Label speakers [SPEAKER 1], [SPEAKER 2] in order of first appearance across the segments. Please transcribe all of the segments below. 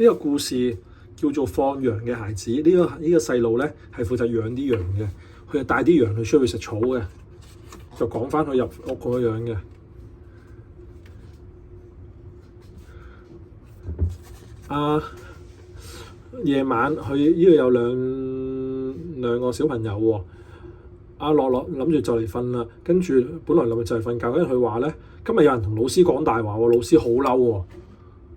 [SPEAKER 1] 呢個故事叫做放羊嘅孩子。呢個細路咧係負責養啲羊嘅，佢就帶啲羊去出去食草嘅，就講翻佢入屋咁樣嘅。夜晚佢呢度有兩個小朋友喎。阿樂樂諗住就嚟瞓啦，跟住本來諗住就嚟瞓覺，跟住佢話咧，今日有人同老師講大話喎，老師好嬲喎。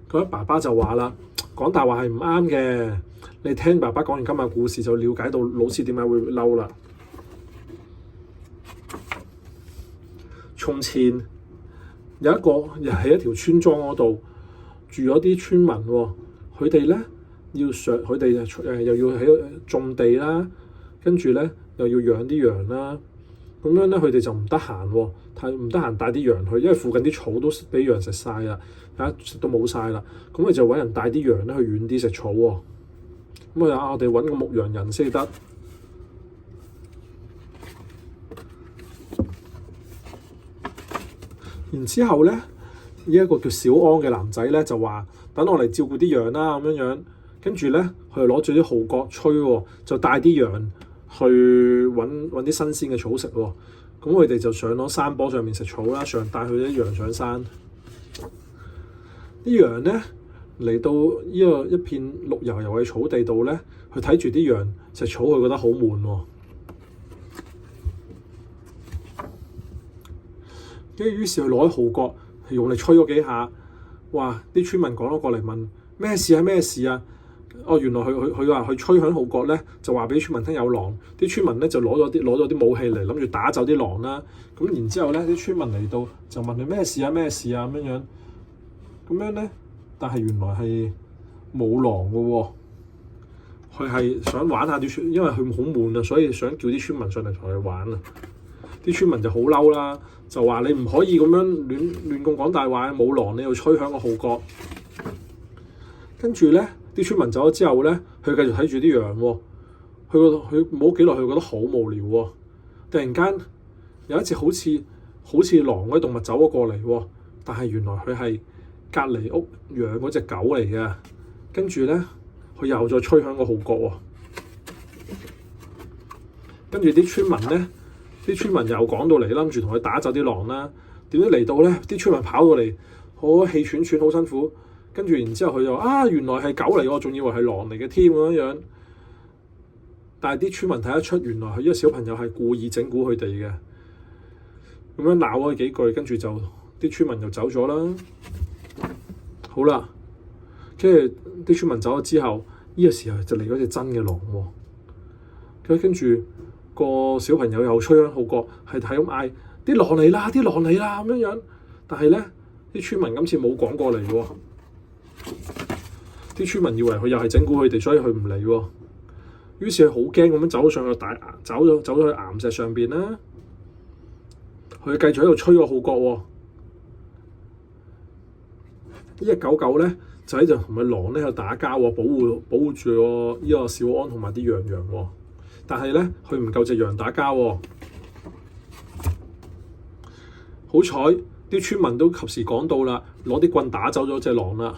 [SPEAKER 1] 咁爸爸就話啦，講大話係唔啱嘅，你聽爸爸講完今日故事就了解到老師點解會嬲啦。從前有一個又喺一條村莊嗰度住咗啲村民喎，佢哋咧要上，佢哋又要喺種地啦，跟住咧又要養啲羊啦，咁樣咧佢哋就唔得閒喎，唔得閒帶啲羊去，因為附近啲草都俾羊食晒啦，食到冇晒啦，咁佢就揾人帶啲羊咧去遠啲食草喎。咁我哋揾個牧羊人先得。然之後咧，呢一個叫小安嘅男仔咧就話：等我嚟照顧啲羊啦，咁樣。跟住咧，佢就攞住啲號角吹喎，就帶啲羊去揾啲新鮮嘅草食喎。咁佢哋就上咗山坡上面食草啦，帶佢啲羊上山。啲羊咧嚟到呢個一片綠油油嘅草地度咧，佢睇住啲羊食草，佢覺得好悶喎。跟住於是佢攞啲號角，用力吹咗幾下。哇！啲村民趕咗過嚟問咩事啊？咩事啊？哦，原來佢話佢吹響號角咧，就話俾村民聽有狼。啲村民咧就攞咗啲武器嚟，諗住打走啲狼啦。咁然之後咧，啲村民嚟到就問佢咩事啊？咩事啊？咁樣咧，但係原來係冇狼嘅喎。佢係想玩下啲村，因為佢好悶啊，所以想叫啲村民上嚟同佢玩啊。啲村民就好嬲啦，就話你唔可以咁樣亂咁講大話，冇狼你要吹響個號角。跟住咧，啲村民走咗之後咧，佢繼續睇住啲羊喎。佢冇幾耐，佢覺得好無聊喎。突然間有一隻好似狼嗰啲動物走咗過嚟喎，但係原來佢係隔離屋養嗰隻狗嚟嘅。跟住咧，佢又再吹響個號角喎。跟住啲村民咧，又趕到嚟，諗住同佢打走啲狼啦。點知嚟到咧，啲村民跑到嚟，好氣喘喘，好辛苦。跟住然之後佢就原來係狗嚟，我仲以為係狼嚟嘅添咁樣。但係啲村民睇得出，原來佢呢個小朋友係故意整蠱佢哋嘅。咁樣鬧咗幾句，跟住就啲村民就走咗啦。好啦，跟住啲村民走咗之後，呢個時候就嚟咗隻真嘅狼喎。跟住個小朋友又吹響號角，係咁嗌：啲狼嚟啦！啲狼嚟啦！咁樣。但係咧，啲村民今次冇趕過嚟喎。啲村民以為佢又係整蠱佢哋，所以佢唔嚟喎。於是佢好驚咁樣走咗上去走咗去岩石上邊啦。佢繼續喺度吹個號角喎。呢隻狗咧就喺度同佢狼咧喺度打交喎，保護住呢個小安同埋啲羊喎。但係咧，佢唔夠隻羊打交喎。好彩啲村民都及時趕到啦，攞啲棍打走咗隻狼啦。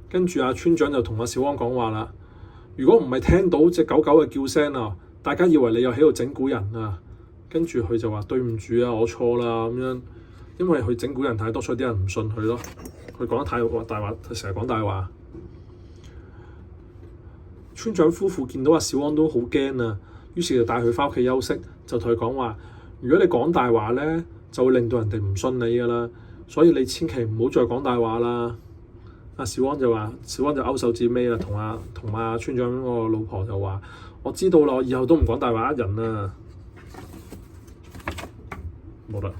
[SPEAKER 1] 跟住村長就同小安講話啦：如果唔係聽到隻狗嘅叫聲啊，大家以為你又喺度整蠱人啊。跟住佢就話：對唔住啊，我錯啦咁樣。因為佢整蠱人太多，所以啲人唔信佢咯。佢講得太大話，佢成日講大話。村長夫婦見到小安都好驚啊，於是就帶佢返屋企休息，就同佢講話：如果你講大話咧，就會令到人哋唔信你噶啦，所以你千祈唔好再講大話啦。小安就勾手指尾啦，同村長個老婆就話：我知道啦，我以後都唔講大話呃人啦。冇啦。